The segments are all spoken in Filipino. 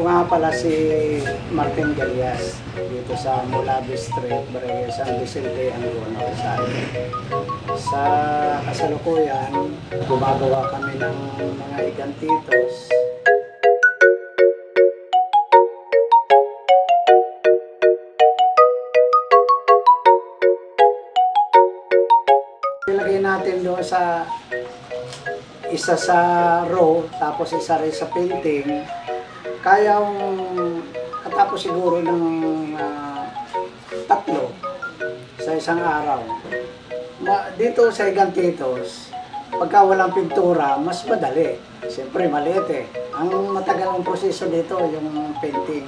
Ako nga pala si Martin Galias dito sa Mulabi Street, Barangay San Vicente, Angono, Rizal. Sa kasalukuyan, gumagawa kami ng mga igantitos. Ilagay natin doon sa isa sa row, tapos isa rin sa painting. Kaya katapos siguro ng tatlo sa isang araw. Dito sa Igantitos, pagka walang pintura, mas madali. Siyempre maliit eh. Ang matagal ang proseso dito, yung painting.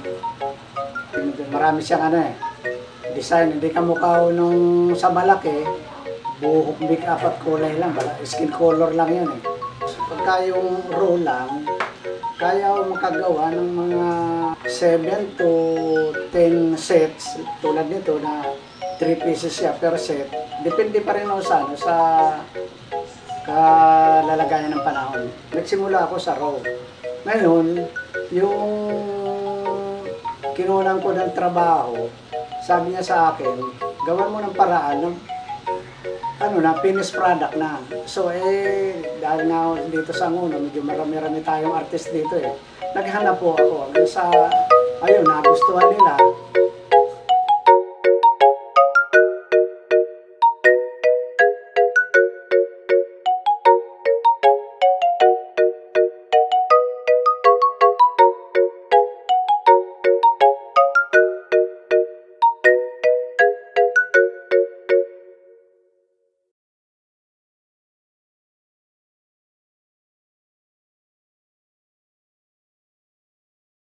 Marami siyang design. Hindi kamukha nung sa malaki, buhok, make-up at kulay lang. Skin color lang yan eh. So, pagka yung row lang, kaya ako makagawa ng mga 7 to 10 sets tulad nito na 3 pieces siya per set. Depende pa rin ako sa kalalagayan ng panahon. Nagsimula ako sa raw. Ngayon, yung kinunan ko ng trabaho, sabi niya sa akin, gawan mo ng paraan ng finished product na. So dahil nga dito sa Angono, medyo marami-rami tayong artist dito eh. Naghanap po ako. Ayun, nagustuhan nila.